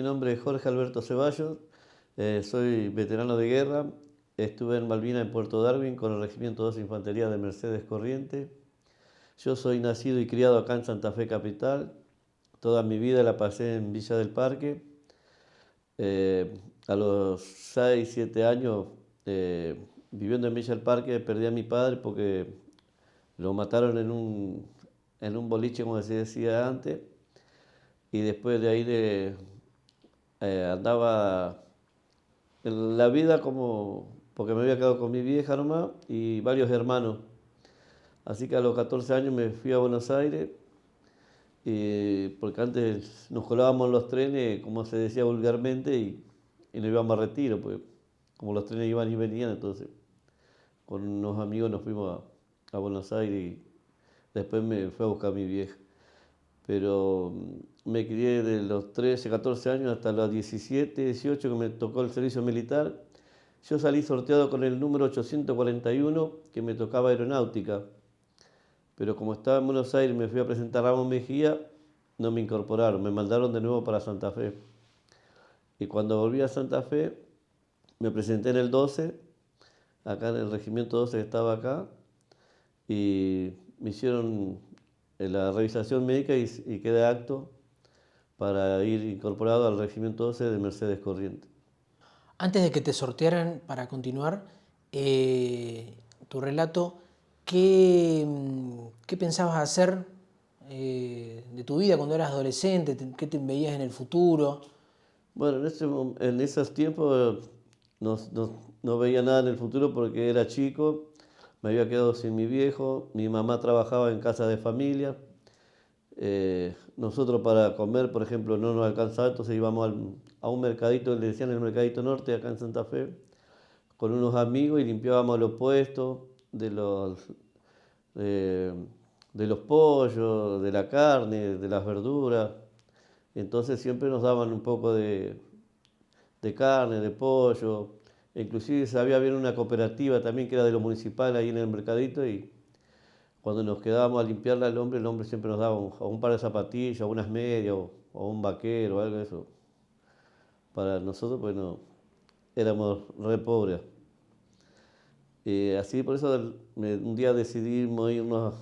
nombre es Jorge Alberto Ceballos, soy veterano de guerra, estuve en Malvinas en Puerto Darwin con el Regimiento 2 de Infantería de Mercedes Corrientes. Yo soy nacido y criado acá en Santa Fe Capital, toda mi vida la pasé en Villa del Parque. A los 6 7 años, viviendo en Villa del Parque, perdí a mi padre porque lo mataron en un boliche, como se decía antes, y después de ahí andaba en la vida como, porque me había quedado con mi vieja nomás y varios hermanos. Así que a los 14 años me fui a Buenos Aires, porque antes nos colábamos en los trenes, como se decía vulgarmente, y nos íbamos a retiro, pues como los trenes iban y venían, entonces con unos amigos nos fuimos a Buenos Aires y después me fue a buscar mi vieja. Pero me crié de los 13, 14 años hasta los 17, 18 que me tocó el servicio militar. Yo salí sorteado con el número 841 que me tocaba aeronáutica, pero como estaba en Buenos Aires y me fui a presentar a Ramón Mejía, no me incorporaron, me mandaron de nuevo para Santa Fe. Y cuando volví a Santa Fe, me presenté en el 12, acá en el regimiento 12 que estaba acá, y me hicieron la revisación médica y quedé apto para ir incorporado al regimiento 12 de Mercedes Corrientes. Antes de que te sortearan para continuar tu relato, ¿qué pensabas hacer de tu vida cuando eras adolescente? ¿Qué te veías en el futuro? Bueno, en esos tiempos no veía nada en el futuro porque era chico, me había quedado sin mi viejo, mi mamá trabajaba en casa de familia, nosotros para comer, por ejemplo, no nos alcanzaba, entonces íbamos a un mercadito, le decían el Mercadito Norte, acá en Santa Fe, con unos amigos y limpiábamos los puestos de, de los pollos, de la carne, de las verduras. Entonces siempre nos daban un poco de carne, de pollo. Inclusive sabía bien una cooperativa también que era de lo municipal ahí en el mercadito y cuando nos quedábamos a limpiarla el hombre siempre nos daba un par de zapatillas, unas medias o un vaquero o algo de eso. Para nosotros, pues no, éramos re pobres. Así por eso un día decidimos irnos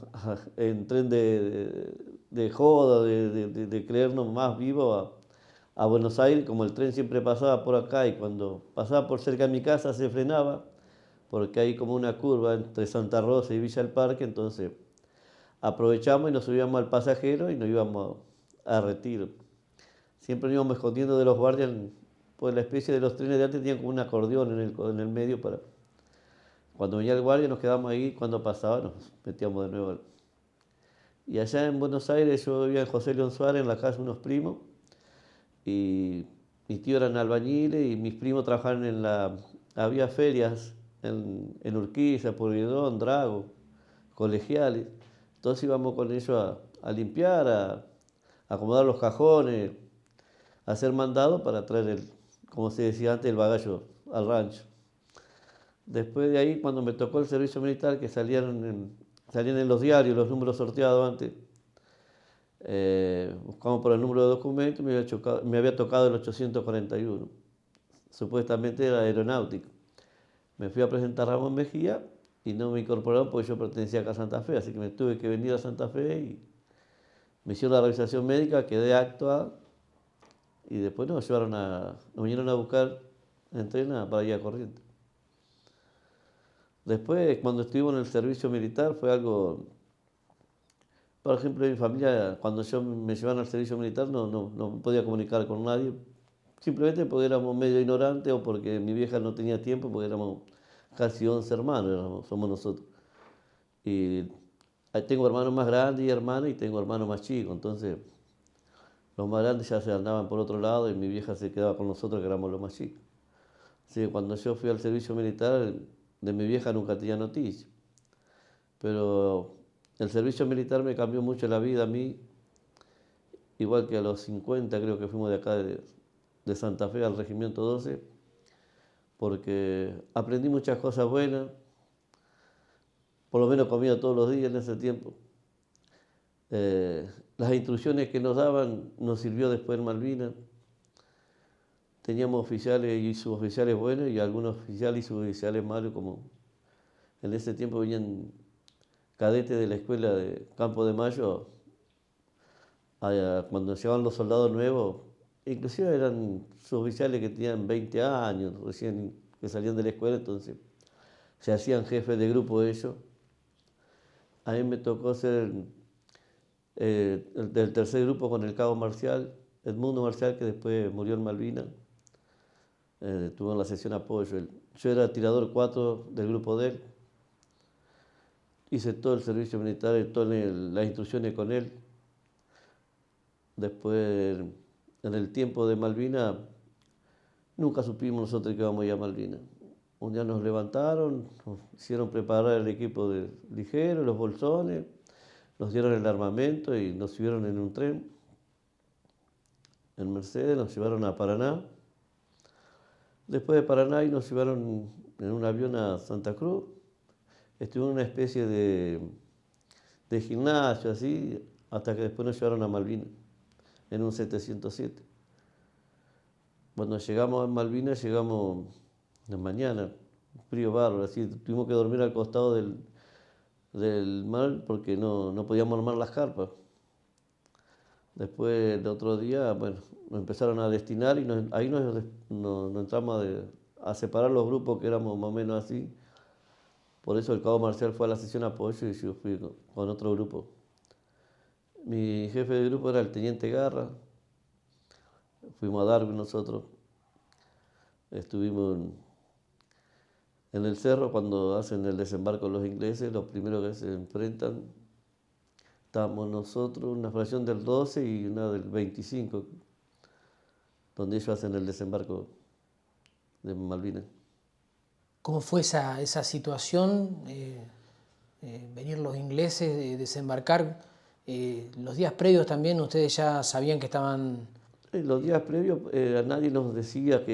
en tren de joda, de creernos más vivos a Buenos Aires, como el tren siempre pasaba por acá y cuando pasaba por cerca de mi casa se frenaba, porque hay como una curva entre Santa Rosa y Villa del Parque, entonces aprovechamos y nos subíamos al pasajero y nos íbamos a Retiro. Siempre nos íbamos escondiendo de los guardias, pues la especie de los trenes de antes tenían como un acordeón en el medio para... Cuando venía el guardia nos quedábamos ahí, cuando pasaba nos metíamos de nuevo. Y allá en Buenos Aires yo vivía en José León Suárez, en la casa de unos primos, y mis tíos eran albañiles y mis primos trabajaban había ferias en Urquiza, Pueyrredón, Drago, colegiales. Entonces íbamos con ellos a limpiar, a acomodar los cajones, a hacer mandado para traer como se decía antes, el bagallo al rancho. Después de ahí, cuando me tocó el servicio militar, que salían en los diarios los números sorteados antes, buscamos por el número de documento y me había tocado el 841. Supuestamente era aeronáutico. Me fui a presentar a Ramón Mejía y no me incorporaron porque yo pertenecía acá a Santa Fe, así que me tuve que venir a Santa Fe y me hicieron la revisación médica, quedé acta y después nos vinieron a buscar en tren para ir a Corrientes. Después, cuando estuvimos en el servicio militar, fue algo. Por ejemplo, en mi familia, cuando yo me llevaban al servicio militar, no podía comunicar con nadie, simplemente porque éramos medio ignorantes o porque mi vieja no tenía tiempo, porque éramos casi 11 hermanos, somos nosotros. Y tengo hermanos más grandes y hermanas, y tengo hermanos más chicos, entonces los más grandes ya se andaban por otro lado y mi vieja se quedaba con nosotros, que éramos los más chicos. Así que cuando yo fui al servicio militar, de mi vieja nunca tenía noticia. Pero el servicio militar me cambió mucho la vida a mí, igual que a los 50 creo que fuimos de acá de Santa Fe al Regimiento 12, porque aprendí muchas cosas buenas, por lo menos comía todos los días en ese tiempo. Las instrucciones que nos daban nos sirvió después en Malvinas. teníamos oficiales y suboficiales buenos y algunos oficiales y suboficiales malos, como en ese tiempo venían cadetes de la escuela de Campo de Mayo, cuando llegaban los soldados nuevos, inclusive eran suboficiales que tenían 20 años, recién que salían de la escuela, entonces se hacían jefes de grupo ellos. A mí me tocó ser el del tercer grupo con el cabo Marcial, Edmundo Marcial, que después murió en Malvinas. Estuvo en la sección apoyo. Yo era tirador 4 del grupo de él. Hice todo el servicio militar y todas las instrucciones con él. Después, en el tiempo de Malvinas, nunca supimos nosotros que íbamos a ir a Malvinas. Un día nos levantaron, nos hicieron preparar el equipo de ligero, los bolsones, nos dieron el armamento y nos subieron en un tren, en Mercedes, nos llevaron a Paraná. Después de Paraná y nos llevaron en un avión a Santa Cruz. Estuvimos en una especie de gimnasio así, hasta que después nos llevaron a Malvinas, en un 707. Cuando llegamos a Malvinas, llegamos de mañana, frío bárbaro, así, tuvimos que dormir al costado del mar porque no podíamos armar las carpas. Después, el otro día, bueno, nos empezaron a destinar y ahí nos entramos a separar los grupos que éramos más o menos así. Por eso el cabo Marcial fue a la sesión apoyo y yo fui con otro grupo. Mi jefe de grupo era el teniente Garra. Fuimos a Darwin nosotros. Estuvimos en el cerro cuando hacen el desembarco los ingleses, los primeros que se enfrentan. Estábamos nosotros, una fracción del 12 y una del 25, donde ellos hacen el desembarco de Malvinas. ¿Cómo fue esa situación? Venir los ingleses, desembarcar. Los días previos también ustedes ya sabían que estaban... Los días previos a nadie nos decía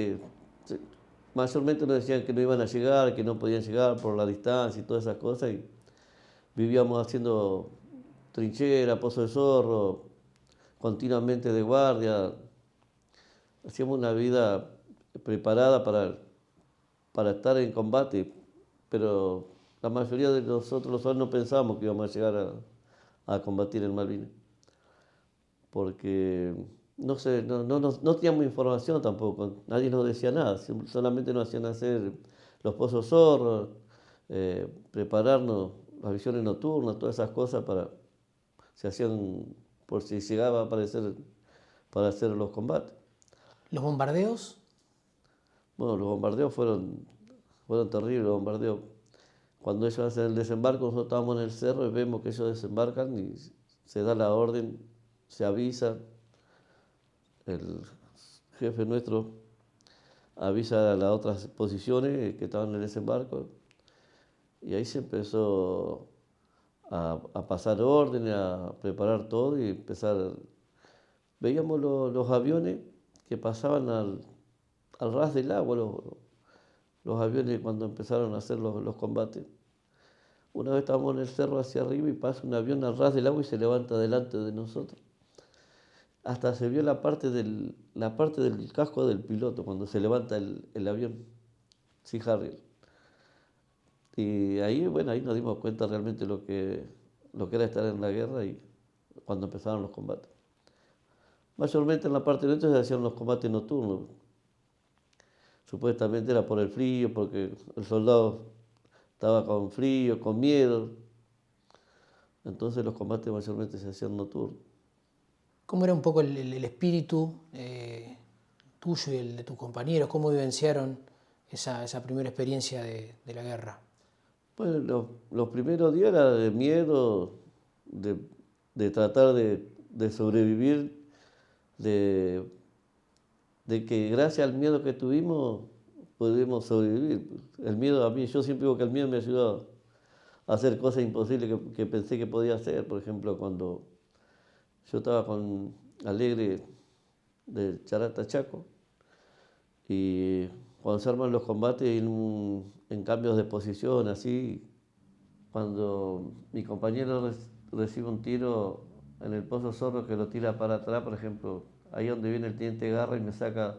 mayormente nos decían que no iban a llegar, que no podían llegar por la distancia y todas esas cosas. Y vivíamos haciendo trinchera, pozo de zorro, continuamente de guardia. Hacíamos una vida preparada para estar en combate, pero la mayoría de nosotros los soldados no pensábamos que íbamos a llegar a combatir en Malvinas, porque no teníamos información tampoco, nadie nos decía nada, solamente nos hacían hacer los pozos zorros, prepararnos las visiones nocturnas, todas esas cosas se hacían por si llegaba a aparecer para hacer los combates. ¿Los bombardeos? Bueno, los bombardeos fueron terribles, los bombardeos. Cuando ellos hacen el desembarco, nosotros estábamos en el cerro y vemos que ellos desembarcan y se da la orden, se avisa, el jefe nuestro avisa a las otras posiciones que estaban en el desembarco y ahí se empezó a pasar órdenes, a preparar todo y empezar. Veíamos los aviones que pasaban al ras del agua, los aviones cuando empezaron a hacer los combates. Una vez estábamos en el cerro hacia arriba y pasa un avión al ras del agua y se levanta delante de nosotros. Hasta se vio la parte del casco del piloto cuando se levanta el avión, Sea Harrier. Y ahí, bueno, ahí nos dimos cuenta realmente lo que era estar en la guerra y cuando empezaron los combates. Mayormente en la parte norte se hacían los combates nocturnos. Supuestamente era por el frío, porque el soldado estaba con frío, con miedo. Entonces los combates mayormente se hacían nocturnos. ¿Cómo era un poco el espíritu tuyo y el de tus compañeros? ¿Cómo vivenciaron esa primera experiencia de la guerra? Bueno, los primeros días era de miedo, de tratar de sobrevivir, de que gracias al miedo que tuvimos pudimos sobrevivir. El miedo a mí, yo siempre digo que el miedo me ayudó a hacer cosas imposibles que pensé que podía hacer. Por ejemplo, cuando yo estaba con Alegre de Charata Chaco y cuando se arman los combates en cambios de posición, así, cuando mi compañero recibe un tiro en el pozo Zorro que lo tira para atrás, por ejemplo, ahí donde viene el teniente Garra y me saca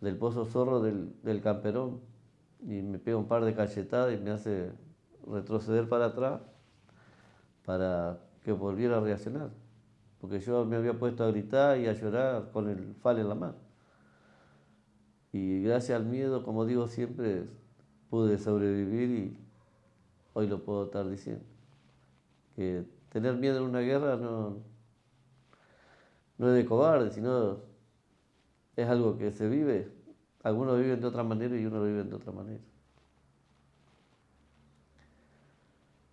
del Pozo Zorro del Camperón y me pega un par de cachetadas y me hace retroceder para atrás para que volviera a reaccionar. Porque yo me había puesto a gritar y a llorar con el fal en la mano. Y gracias al miedo, como digo siempre, pude sobrevivir y hoy lo puedo estar diciendo. Que tener miedo en una guerra no es de cobarde, sino es algo que se vive. Algunos viven de otra manera y unos lo viven de otra manera.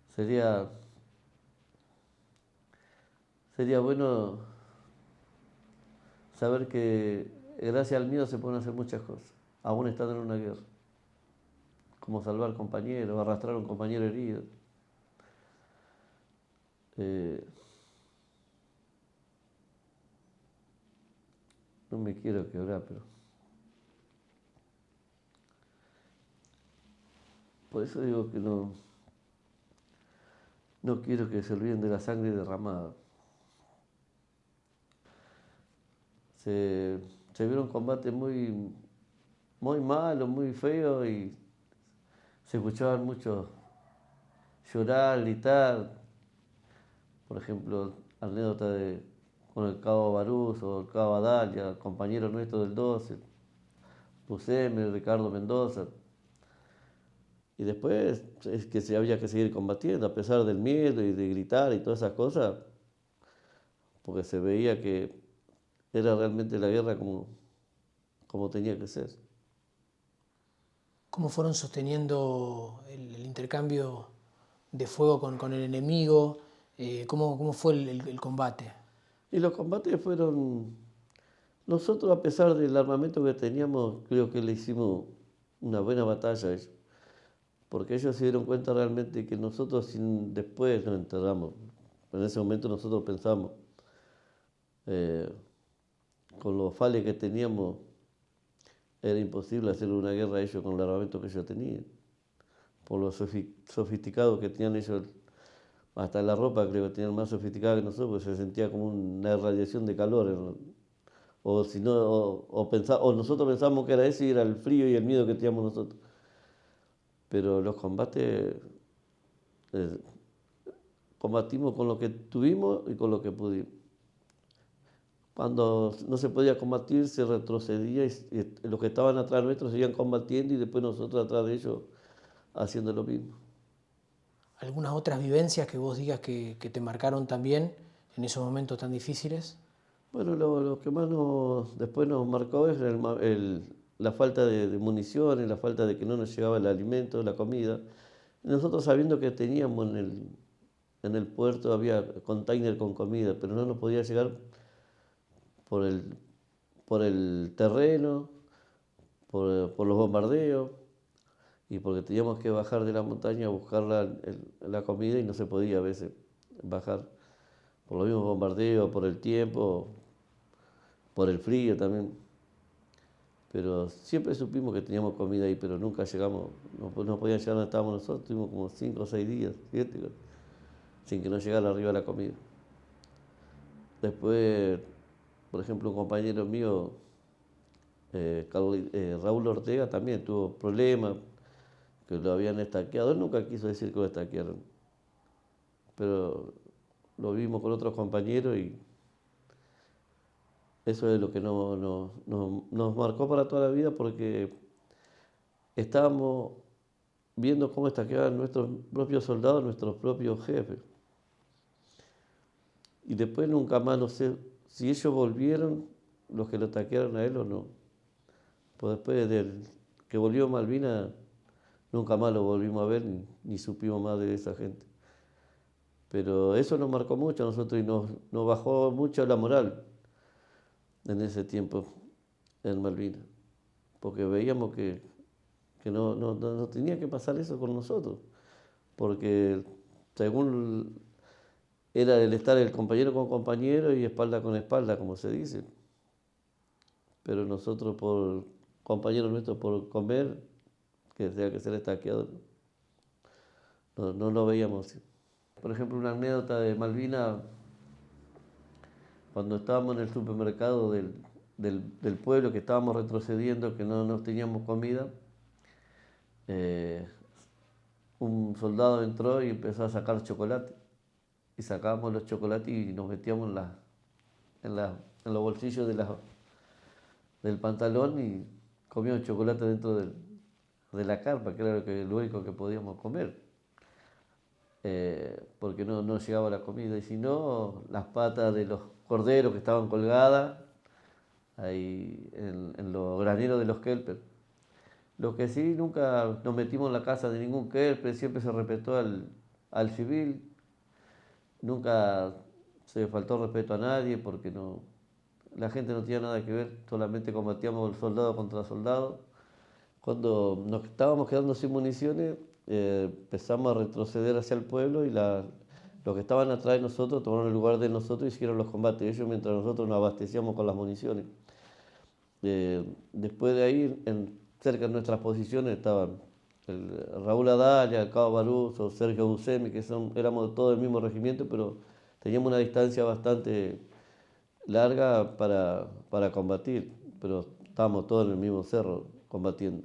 Sería, sería bueno saber que gracias al miedo se pueden hacer muchas cosas, aún estando en una guerra. Como salvar compañeros, arrastrar a un compañero herido. Eh, no me quiero quebrar, pero por eso digo que no quiero que se olviden de la sangre derramada. Se, se vieron combates muy malos, muy feos y se escuchaban mucho llorar, gritar. Por ejemplo, anécdota con el cabo Barús o el cabo Adalia, compañero nuestro del 12, Busceme, Ricardo Mendoza. Y después es que se había que seguir combatiendo, a pesar del miedo y de gritar y todas esas cosas, porque se veía que era realmente la guerra como tenía que ser. ¿Cómo fueron sosteniendo el intercambio de fuego con el enemigo? ¿Cómo fue el combate? Y los combates fueron, nosotros a pesar del armamento que teníamos, creo que le hicimos una buena batalla a ellos, porque ellos se dieron cuenta realmente que nosotros después nos enterramos. En ese momento nosotros pensamos, eh, con los fales que teníamos, era imposible hacer una guerra a ellos con el armamento que ellos tenían. Por lo sofisticado que tenían ellos, hasta la ropa creo que tenían más sofisticada que nosotros, porque se sentía como una irradiación de calor. O, si no, o nosotros pensábamos que era eso y era el frío y el miedo que teníamos nosotros. Pero los combates, eh, combatimos con lo que tuvimos y con lo que pudimos. Cuando no se podía combatir, se retrocedía y los que estaban atrás nuestros seguían combatiendo y después nosotros atrás de ellos haciendo lo mismo. ¿Algunas otras vivencias que vos digas que te marcaron también en esos momentos tan difíciles? Bueno, lo que más después nos marcó es la falta de municiones, la falta de que no nos llegaba el alimento, la comida. Nosotros sabiendo que teníamos en el puerto, había container con comida, pero no nos podía llegar por por el terreno, por los bombardeos, y porque teníamos que bajar de la montaña a buscar la comida y no se podía a veces bajar por los mismos bombardeos, por el tiempo, por el frío también. Pero siempre supimos que teníamos comida ahí, pero nunca llegamos, no podían llegar donde estábamos nosotros, tuvimos como 5 o 6 días, 7, sin que nos llegara arriba la comida. Después, por ejemplo, un compañero mío, Raúl Ortega, también tuvo problemas, que lo habían estaqueado. Él nunca quiso decir que lo estaquearon, pero lo vimos con otros compañeros y eso es lo que nos marcó para toda la vida porque estábamos viendo cómo estaqueaban nuestros propios soldados, nuestros propios jefes. Y después nunca más, no sé si ellos volvieron, los que lo estaquearon a él o no. Pues después que volvió Malvinas, nunca más lo volvimos a ver ni supimos más de esa gente. Pero eso nos marcó mucho a nosotros y nos bajó mucho la moral en ese tiempo en Malvinas. Porque veíamos que no tenía que pasar eso con nosotros. Porque según era el estar el compañero con compañero y espalda con espalda, como se dice. Pero nosotros compañeros nuestros por comer, que sea que ser estaqueado, no lo veíamos así. Por ejemplo, una anécdota de Malvina, cuando estábamos en el supermercado del pueblo, que estábamos retrocediendo, que no teníamos comida, un soldado entró y empezó a sacar chocolate. Y sacábamos los chocolates y nos metíamos en, la- en los bolsillos del pantalón y comíamos chocolate dentro de la carpa, que era lo único que podíamos comer, porque no llegaba la comida. Y si no, las patas de los corderos que estaban colgadas ahí en los graneros de los kelper. Lo que sí, nunca nos metimos en la casa de ningún kelper, siempre se respetó al civil, nunca se faltó respeto a nadie porque la gente no tenía nada que ver, solamente combatíamos soldado contra soldado. Cuando nos estábamos quedando sin municiones, empezamos a retroceder hacia el pueblo y los que estaban atrás de nosotros tomaron el lugar de nosotros y hicieron los combates ellos mientras nosotros nos abastecíamos con las municiones. Después de ahí, cerca de nuestras posiciones estaban Raúl Adalia, el Cabo Baruzo, Sergio Buscemi, éramos todos del mismo regimiento, pero teníamos una distancia bastante larga para combatir, pero estábamos todos en el mismo cerro combatiendo.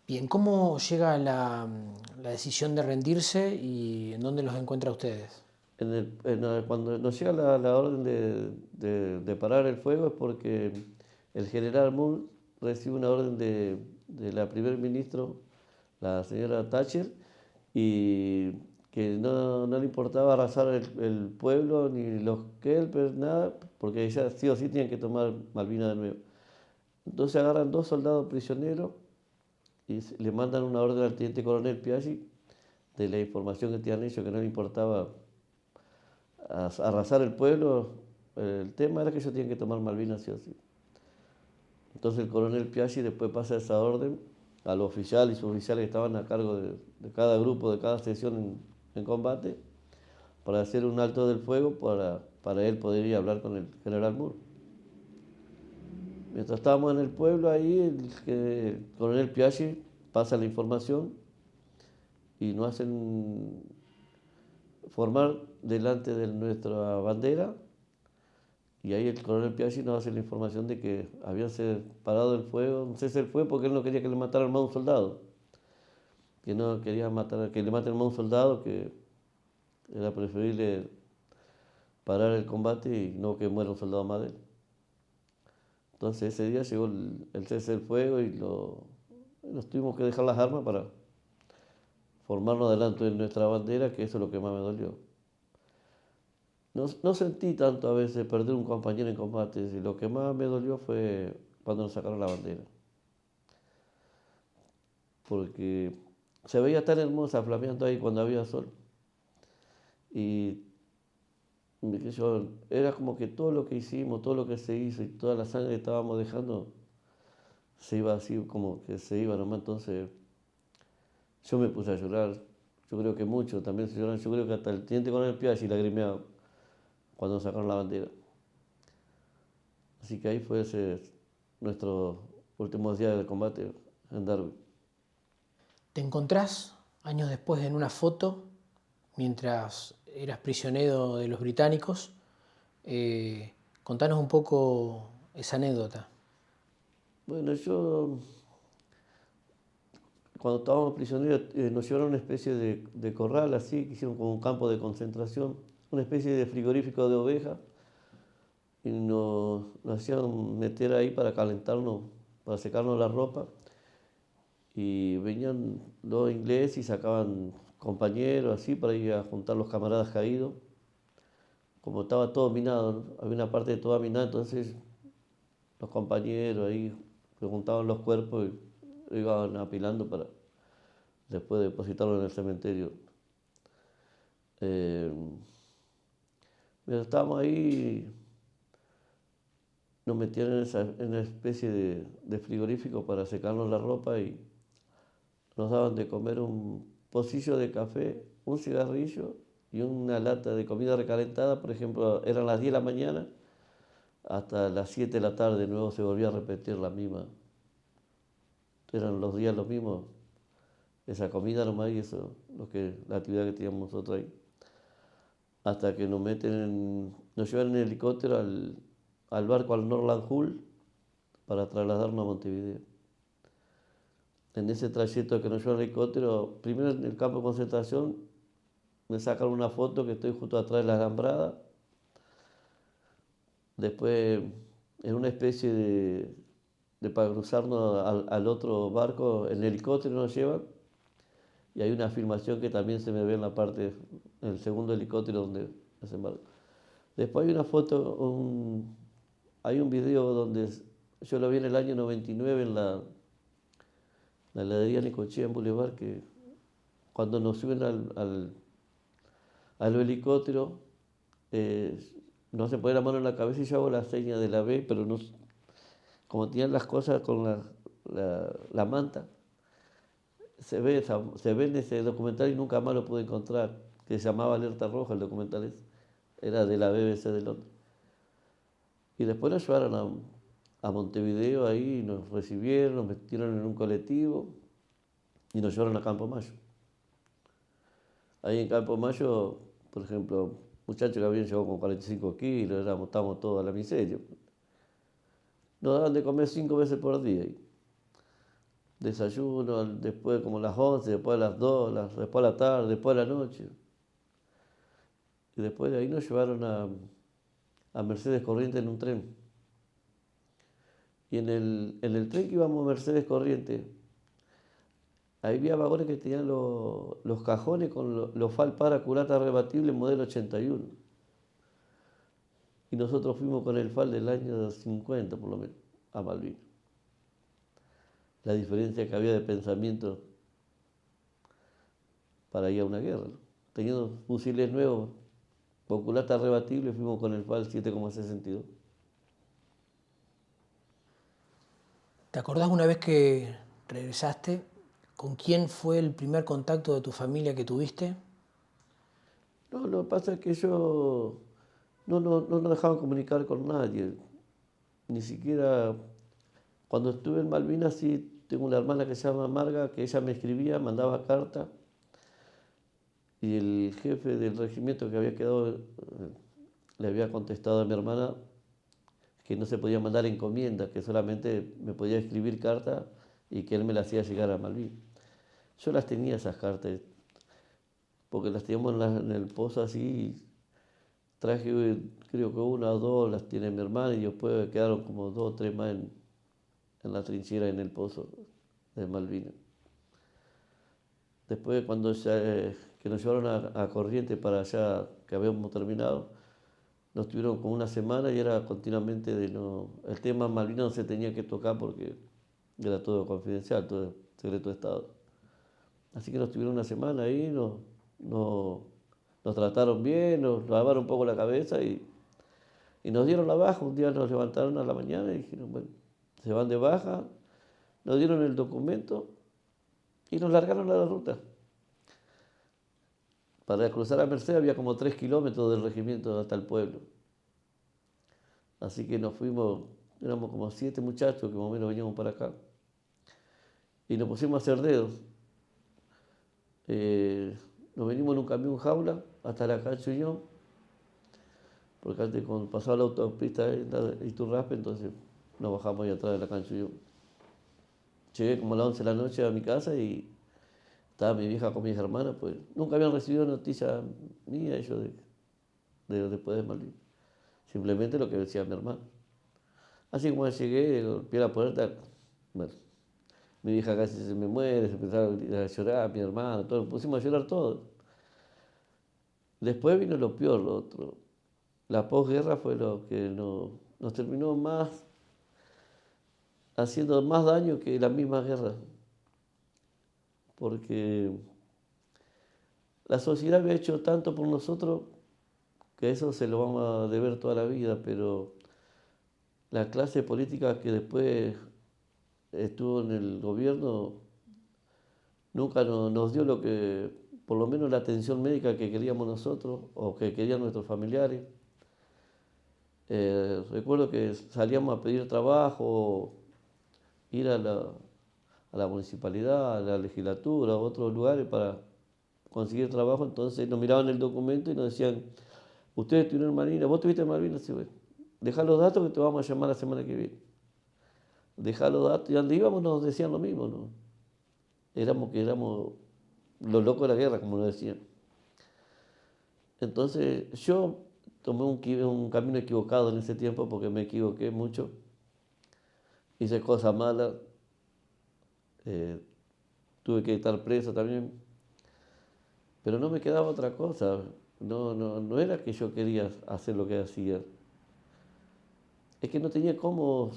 Bien, ¿cómo llega la decisión de rendirse y en dónde los encuentra a ustedes? Cuando nos llega la orden de parar el fuego es porque el general Moore recibe una orden de la primer ministro, la señora Thatcher, y que no le importaba arrasar el pueblo ni los kelpers, nada, porque ella sí o sí tenían que tomar Malvinas de nuevo. Entonces agarran 2 soldados prisioneros y le mandan una orden al teniente coronel Piaggi de la información que tenían ellos, que no le importaba arrasar el pueblo. El tema era que ellos tenían que tomar Malvinas sí o sí. Entonces el coronel Piaggi después pasa esa orden a los oficiales y suboficiales que estaban a cargo de cada grupo, de cada sección en combate, para hacer un alto del fuego para él poder ir a hablar con el general Moore. Mientras estábamos en el pueblo ahí, el coronel Piaggi pasa la información y nos hacen formar delante de nuestra bandera. Y ahí el coronel Piaggi nos hace la información de que habían parado el fuego, un cese el fuego porque él no quería que le mataran más a un soldado. Que no quería que le maten más a un soldado, que era preferible parar el combate y no que muera un soldado más de él. Entonces ese día llegó el cese del fuego y nos tuvimos que dejar las armas para formarnos delante de nuestra bandera, que eso es lo que más me dolió. No sentí tanto a veces perder un compañero en combate, y lo que más me dolió fue cuando nos sacaron la bandera. Porque se veía tan hermosa flameando ahí cuando había sol. Y era como que todo lo que hicimos, todo lo que se hizo y toda la sangre que estábamos dejando, se iba así como que se iba nomás. Entonces yo me puse a llorar. Yo creo que mucho también se lloraron. Yo creo que hasta el teniente coronel Piaggi lagrimeaba cuando nos sacaron la bandera. Así que ahí fue nuestros últimos días de combate en Darwin. ¿Te encontrás años después en una foto mientras eras prisionero de los británicos? Contanos un poco esa anécdota. Bueno, cuando estábamos prisioneros, nos llevaron a una especie de corral así, que hicieron como un campo de concentración, una especie de frigorífico de ovejas, y nos hacían meter ahí para calentarnos, para secarnos la ropa, y venían los ingleses y sacaban compañeros así para ir a juntar los camaradas caídos. Como estaba todo minado, ¿no? Había una parte de toda minada, entonces los compañeros ahí juntaban los cuerpos y iban apilando para después depositarlos en el cementerio. Eh, Mientras estábamos ahí, nos metían en una especie de frigorífico para secarnos la ropa y nos daban de comer un pocillo de café, un cigarrillo y una lata de comida recalentada. Por ejemplo, eran las 10 de la mañana, hasta las 7 de la tarde de nuevo se volvía a repetir la misma. Eran los días los mismos, esa comida nomás y eso, la actividad que teníamos nosotros ahí. Hasta que nos llevan en helicóptero al barco al Norland Hull para trasladarnos a Montevideo. En ese trayecto que nos llevó el helicóptero, primero en el campo de concentración, me sacaron una foto que estoy justo atrás de la alambrada. Después, en una especie de para cruzarnos al otro barco, en el helicóptero nos llevan. Y hay una filmación que también se me ve en la parte, en el segundo helicóptero donde desembarco. Después hay una foto, hay un video donde yo lo vi en el año 99 en la heladería Necochea en Boulevard, que cuando nos suben al helicóptero, no se pone la mano en la cabeza y yo hago la seña de la B, pero no, como tenían las cosas con la manta, se ve en ese documental y nunca más lo pude encontrar, que se llamaba Alerta Roja, el documental ese, era de la BBC de Londres. Y después nos llevaron a Montevideo, ahí nos recibieron, nos metieron en un colectivo y nos llevaron a Campo Mayo. Ahí en Campo Mayo, por ejemplo, muchachos que habían llegado con 45 kilos, estábamos todos a la miseria. Nos daban de comer 5 veces por día. Desayuno, después como las 11, después a las 2, después a la tarde, después a la noche. Y después de ahí nos llevaron a Mercedes Corrientes en un tren. Y en el tren que íbamos a Mercedes Corrientes, ahí había vagones que tenían los cajones con los FAL para culata rebatible modelo 81. Y nosotros fuimos con el FAL del año 50, por lo menos, a Malvinas. La diferencia que había de pensamiento para ir a una guerra, ¿no? Teniendo fusiles nuevos, con culata rebatible, fuimos con el FAL 7,62. ¿Te acordás una vez que regresaste, con quién fue el primer contacto de tu familia que tuviste? No, lo que pasa es que yo no nos dejaban comunicar con nadie. Ni siquiera cuando estuve en Malvinas, sí, tengo una hermana que se llama Marga, que ella me escribía, mandaba carta. Y el jefe del regimiento que había quedado le había contestado a mi hermana que no se podía mandar encomiendas, que solamente me podía escribir cartas y que él me las hacía llegar a Malvinas. Yo las tenía esas cartas, porque las teníamos en el pozo así. Traje, creo que una o dos las tiene mi hermana y después quedaron como 2 o 3 más en la trinchera en el pozo de Malvinas. Después cuando que nos llevaron a Corrientes para allá, que habíamos terminado, nos tuvieron como una semana y era continuamente el tema Malvinas no se tenía que tocar porque era todo confidencial, todo secreto de Estado. Así que nos tuvieron una semana ahí, nos trataron bien, nos lavaron un poco la cabeza y nos dieron la baja. Un día nos levantaron a la mañana y dijeron, bueno, se van de baja, nos dieron el documento y nos largaron a la ruta. Para cruzar a Mercedes había como 3 kilómetros del regimiento hasta el pueblo. Así que nos fuimos, éramos como 7 muchachos que más o menos veníamos para acá. Y nos pusimos a hacer dedos. Nos venimos en un camión jaula hasta la Canchullón, porque antes cuando pasaba la autopista de Iturraspe, entonces nos bajamos ahí atrás de la Canchullón. Llegué como a las 11 de la noche a mi casa y estaba mi vieja con mis hermanas, pues nunca habían recibido noticia mía ellos después de Malvinas. Simplemente lo que decía mi hermano. Así como llegué, golpeé la puerta, bueno, mi vieja casi se me muere, se empezaron a llorar, mi hermano, todos, nos pusimos a llorar todos. Después vino lo peor, lo otro. La posguerra fue lo que nos terminó haciendo más daño que la misma guerra. Porque la sociedad había hecho tanto por nosotros que eso se lo vamos a deber toda la vida, pero la clase política que después estuvo en el gobierno nunca nos dio lo que, por lo menos la atención médica que queríamos nosotros o que querían nuestros familiares. Recuerdo que salíamos a pedir trabajo, ir a la municipalidad, a la legislatura, a otros lugares para conseguir trabajo. Entonces nos miraban el documento y nos decían, ustedes tuvieron Malvinas, vos tuviste Malvinas, sí, bueno. deja los datos que te vamos a llamar la semana que viene. Deja los datos, y donde íbamos nos decían lo mismo, ¿no? Éramos los locos de la guerra, como nos decían. Entonces yo tomé un camino equivocado en ese tiempo porque me equivoqué mucho. Hice cosas malas. eh, Tuve que estar preso también. Pero no me quedaba otra cosa. No era que yo quería hacer lo que hacía. Es que no tenía cómo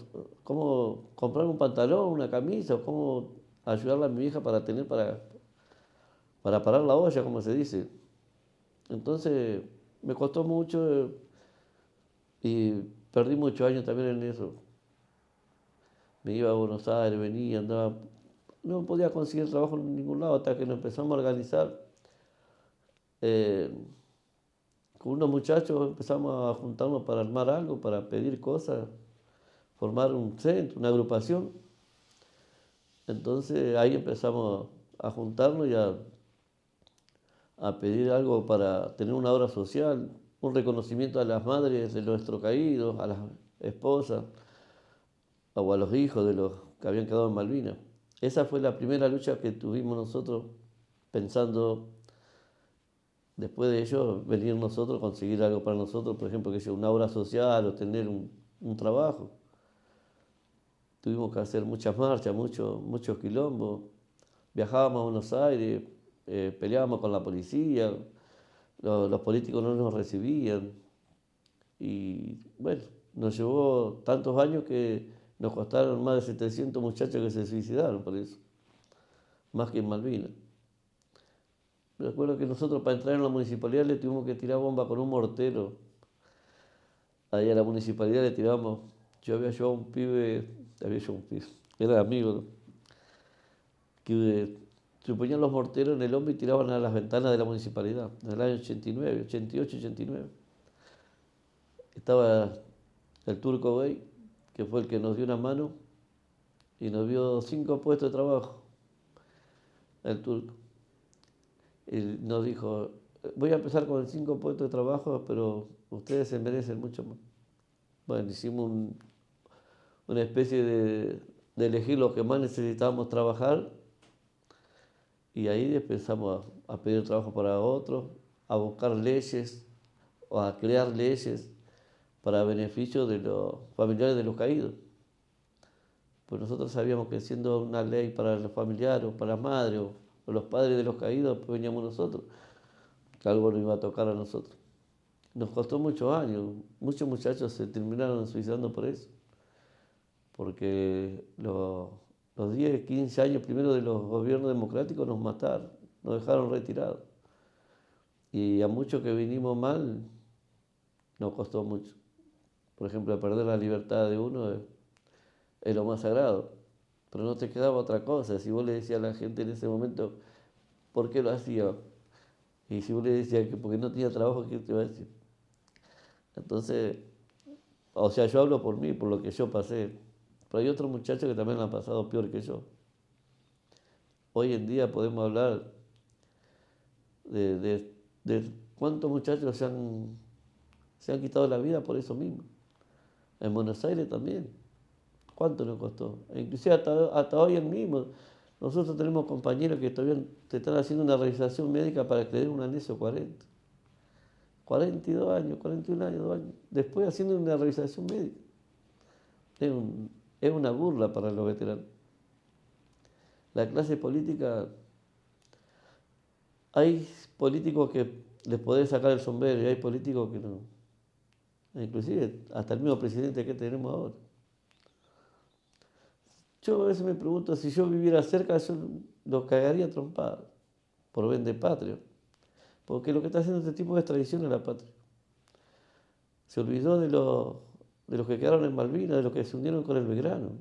comprar un pantalón, una camisa, o cómo ayudarle a mi hija para tener para parar la olla, como se dice. Entonces me costó mucho y perdí muchos años también en eso. Me iba a Buenos Aires, venía, andaba. No podía conseguir trabajo en ningún lado hasta que nos empezamos a organizar. Eh, con unos muchachos empezamos a juntarnos para armar algo, para pedir cosas, formar un centro, una agrupación. Entonces ahí empezamos a juntarnos y a pedir algo para tener una obra social, un reconocimiento a las madres de nuestros caídos, a las esposas o a los hijos de los que habían quedado en Malvinas. Esa fue la primera lucha que tuvimos nosotros pensando, después de ello, venir nosotros, conseguir algo para nosotros, por ejemplo, que sea una obra social o tener un trabajo. Tuvimos que hacer muchas marchas, muchos quilombos. Viajábamos a Buenos Aires, peleábamos con la policía, los políticos no nos recibían. Y bueno, nos llevó tantos años que nos costaron más de 700 muchachos que se suicidaron por eso, más que en Malvinas. Recuerdo que nosotros para entrar en la municipalidad le tuvimos que tirar bomba con un mortero. Ahí a la municipalidad le tiramos. Yo había llevado un pibe, era amigo, ¿no? Que se ponían los morteros en el hombro y tiraban a las ventanas de la municipalidad, en el año 89, 88, 89. Estaba el Turco Bey, que fue el que nos dio una mano y nos dio 5 puestos de trabajo, el Turco. Y nos dijo, voy a empezar con 5 puestos de trabajo, pero ustedes se merecen mucho más. Bueno, hicimos una especie de elegir lo que más necesitábamos trabajar y ahí empezamos a pedir trabajo para otros, a buscar leyes o a crear leyes para beneficio de los familiares de los caídos. Pues nosotros sabíamos que siendo una ley para los familiares o para las madres o los padres de los caídos, pues veníamos nosotros, que algo nos iba a tocar a nosotros. Nos costó muchos años, muchos muchachos se terminaron suicidando por eso, porque los 10, 15 años primero de los gobiernos democráticos nos mataron, nos dejaron retirados. Y a muchos que vinimos mal, nos costó mucho. Por ejemplo, perder la libertad de uno es lo más sagrado, pero no te quedaba otra cosa. Si vos le decías a la gente en ese momento, ¿por qué lo hacía? Y si vos le decías que porque no tenía trabajo, ¿qué te va a decir? Entonces, o sea, yo hablo por mí, por lo que yo pasé, pero hay otros muchachos que también lo han pasado peor que yo. Hoy en día podemos hablar de cuántos muchachos se han quitado la vida por eso mismo. En Buenos Aires también. ¿Cuánto nos costó? E inclusive hasta hoy el mismo. Nosotros tenemos compañeros que todavía te están haciendo una revisación médica para que le den un anexo 40. 42 años, 41 años, 2 años. Después haciendo una revisación médica. Es una burla para los veteranos. La clase política, hay políticos que les podés sacar el sombrero y hay políticos que no. Inclusive hasta el mismo presidente que tenemos ahora. Yo a veces me pregunto, si yo viviera cerca, yo lo cagaría trompado por vende patria. Porque lo que está haciendo este tipo es traición a la patria. Se olvidó de los que quedaron en Malvinas, de los que se unieron con el Belgrano.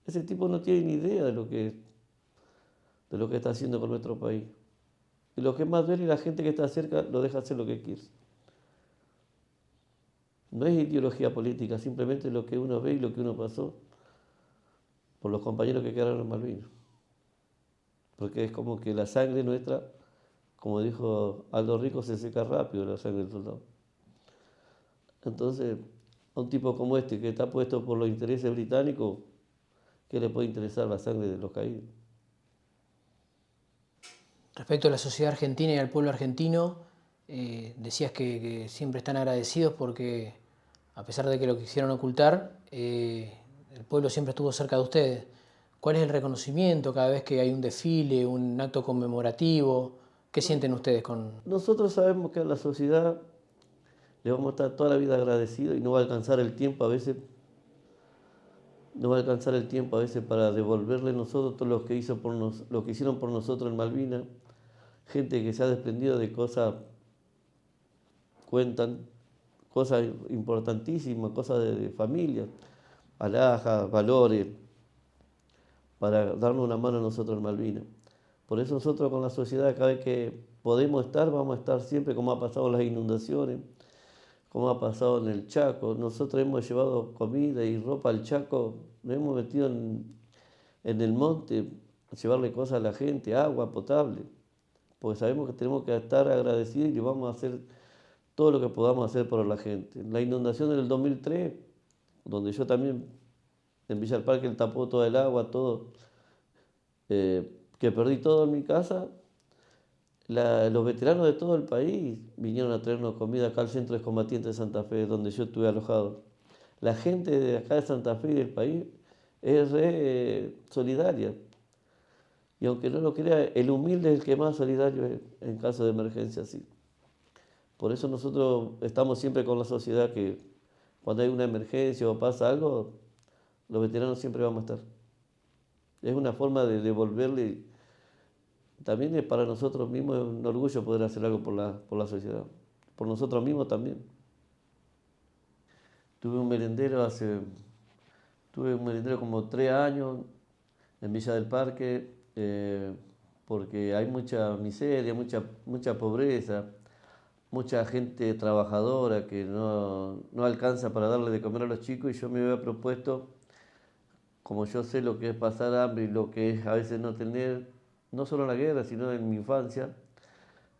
Ese tipo no tiene ni idea de lo que está haciendo con nuestro país. Y lo que más duele es la gente que está cerca lo deja hacer lo que quiere. No es ideología política, simplemente lo que uno ve y lo que uno pasó por los compañeros que quedaron en Malvinas. Porque es como que la sangre nuestra, como dijo Aldo Rico, se seca rápido la sangre del soldado. Entonces, a un tipo como este que está puesto por los intereses británicos, ¿qué le puede interesar la sangre de los caídos? Respecto a la sociedad argentina y al pueblo argentino, decías que siempre están agradecidos porque, a pesar de que lo quisieron ocultar, el pueblo siempre estuvo cerca de ustedes. ¿Cuál es el reconocimiento cada vez que hay un desfile, un acto conmemorativo? ¿Qué sienten ustedes con...? Nosotros sabemos que a la sociedad le vamos a estar toda la vida agradecidos y no va a alcanzar el tiempo a veces, no va a alcanzar el tiempo a veces para devolverle nosotros todo lo que lo que hicieron por nosotros en Malvinas. Gente que se ha desprendido de cosas, cuentan, cosas importantísimas, cosas de familia, alhajas, valores, para darnos una mano a nosotros en Malvinas. Por eso nosotros con la sociedad, cada vez que podemos estar, vamos a estar siempre, como ha pasado en las inundaciones, como ha pasado en el Chaco. Nosotros hemos llevado comida y ropa al Chaco, nos hemos metido en el monte a llevarle cosas a la gente, agua potable, porque sabemos que tenemos que estar agradecidos y vamos a hacer todo lo que podamos hacer por la gente. La inundación del 2003, donde yo también, en Villa del Parque, él tapó toda el agua, todo, que perdí todo en mi casa, los veteranos de todo el país vinieron a traernos comida acá al Centro de Combatientes de Santa Fe, donde yo estuve alojado. La gente de acá de Santa Fe y del país es re solidaria. Y aunque no lo crea, el humilde es el que más solidario es en caso de emergencia así. Por eso nosotros estamos siempre con la sociedad que cuando hay una emergencia o pasa algo, los veteranos siempre vamos a estar. Es una forma de devolverle. También es para nosotros mismos un orgullo poder hacer algo por la sociedad. Por nosotros mismos también. Tuve un merendero como 3 años en Villa del Parque, porque hay mucha miseria, mucha pobreza, mucha gente trabajadora que no alcanza para darle de comer a los chicos, y yo me había propuesto, como yo sé lo que es pasar hambre y lo que es a veces no tener, no solo en la guerra, sino en mi infancia,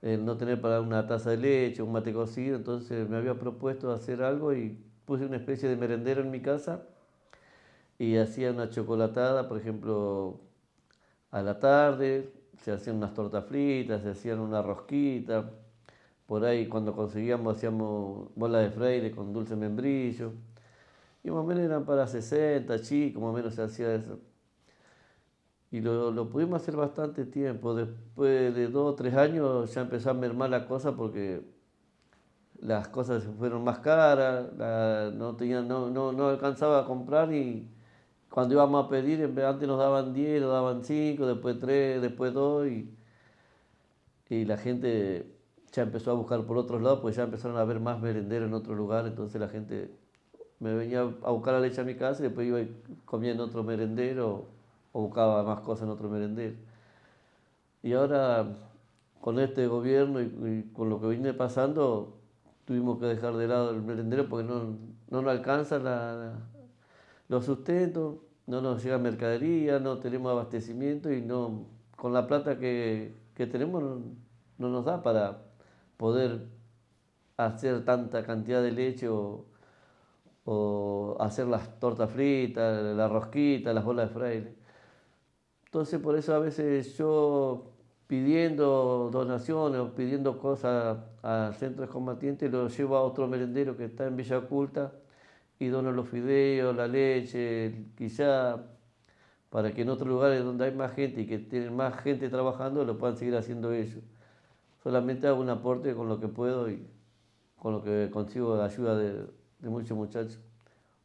no tener para una taza de leche, un mate cocido, entonces me había propuesto hacer algo y puse una especie de merendero en mi casa y hacía una chocolatada, por ejemplo, a la tarde, se hacían unas tortas fritas, se hacían una rosquita, por ahí cuando conseguíamos hacíamos bolas de fraile con dulce membrillo, y más o menos eran para 60 chicos, más o menos se hacía eso. Y lo pudimos hacer bastante tiempo. Después de 2 o 3 años ya empezó a mermar la cosa porque las cosas se fueron más caras, no alcanzaba a comprar, y cuando íbamos a pedir, antes nos daban 10, nos daban 5, después 3, después 2, y la gente ya empezó a buscar por otros lados, pues ya empezaron a haber más merenderos en otro lugar, entonces la gente me venía a buscar la leche a mi casa y después iba y comía en otro merendero o buscaba más cosas en otro merendero. Y ahora, con este gobierno y con lo que viene pasando, tuvimos que dejar de lado el merendero porque no nos alcanza los sustentos, no nos llega mercadería, no tenemos abastecimiento y con la plata que tenemos no nos da para poder hacer tanta cantidad de leche o hacer las tortas fritas, la rosquita, las bolas de fraile. Entonces por eso a veces yo, pidiendo donaciones o pidiendo cosas a centros combatientes, los llevo a otro merendero que está en Villa Oculta y dono los fideos, la leche, quizá, para que en otros lugares donde hay más gente y que tienen más gente trabajando lo puedan seguir haciendo ellos. Solamente hago un aporte con lo que puedo y con lo que consigo de ayuda de muchos muchachos.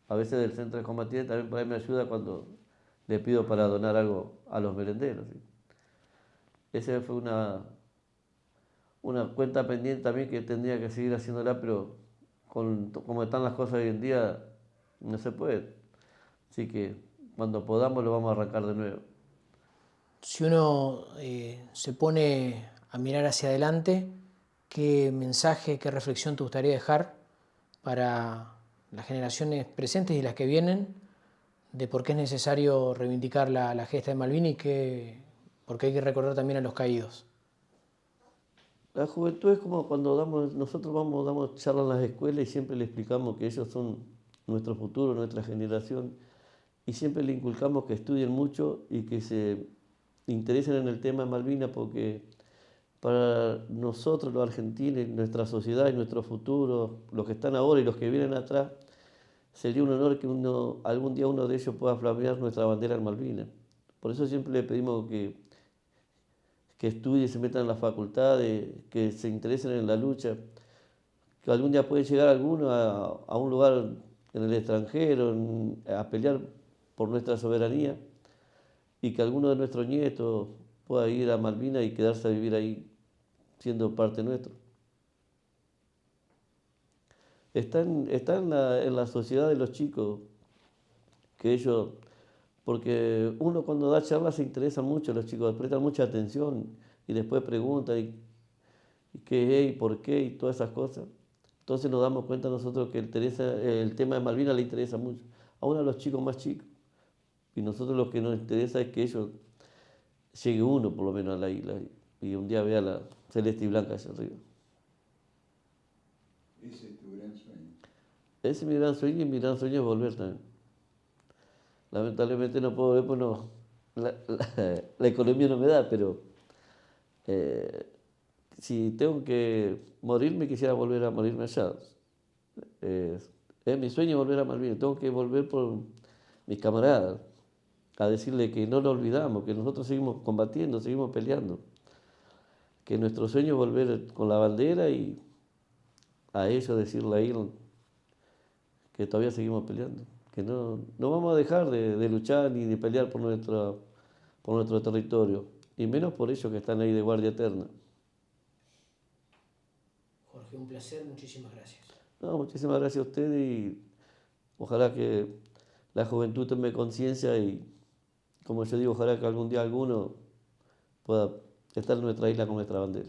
A veces del centro de combatientes también por ahí me ayuda cuando le pido para donar algo a los merenderos, ¿sí? Esa fue una cuenta pendiente también que tendría que seguir haciéndola, pero como están las cosas hoy en día, no se puede. Así que cuando podamos lo vamos a arrancar de nuevo. Si uno se pone a mirar hacia adelante, ¿qué mensaje, qué reflexión te gustaría dejar para las generaciones presentes y las que vienen de por qué es necesario reivindicar la gesta de Malvinas y por qué hay que recordar también a los caídos? La juventud es como cuando nosotros damos charlas en las escuelas y siempre le explicamos que ellos son nuestro futuro, nuestra generación, y siempre le inculcamos que estudien mucho y que se interesen en el tema de Malvinas, porque para nosotros los argentinos, nuestra sociedad y nuestro futuro, los que están ahora y los que vienen atrás, sería un honor que algún día uno de ellos pueda flamear nuestra bandera en Malvinas. Por eso siempre le pedimos que estudien, se metan en la facultad, que se interesen en la lucha, que algún día puede llegar alguno a un lugar en el extranjero a pelear por nuestra soberanía, y que alguno de nuestros nietos pueda ir a Malvinas y quedarse a vivir ahí siendo parte nuestro. Está en la sociedad de los chicos, que ellos, porque uno cuando da charlas se interesa mucho, los chicos prestan mucha atención y después preguntan y qué es y por qué y todas esas cosas. Entonces nos damos cuenta nosotros que el tema de Malvinas le interesa mucho, aún a los chicos más chicos. Y nosotros lo que nos interesa es que ellos llegue uno por lo menos a la isla y un día vea la celeste y blanca allá arriba. Ese es tu gran sueño. Ese es mi gran sueño, y mi gran sueño es volver también. Lamentablemente no puedo volver, pues no, la economía no me da, pero eh, si tengo que morirme, quisiera volver a morirme allá. Es mi sueño volver a Malvinas, tengo que volver por mis camaradas, a decirle que no lo olvidamos, que nosotros seguimos combatiendo, seguimos peleando, que nuestro sueño es volver con la bandera y a ellos decirle ahí que todavía seguimos peleando, que no vamos a dejar de luchar ni de pelear por nuestro territorio, y menos por ellos que están ahí de guardia eterna. Jorge, un placer, muchísimas gracias. No, muchísimas gracias a ustedes y ojalá que la juventud tome conciencia y, como yo digo, ojalá que algún día alguno pueda estar en nuestra isla con nuestra bandera.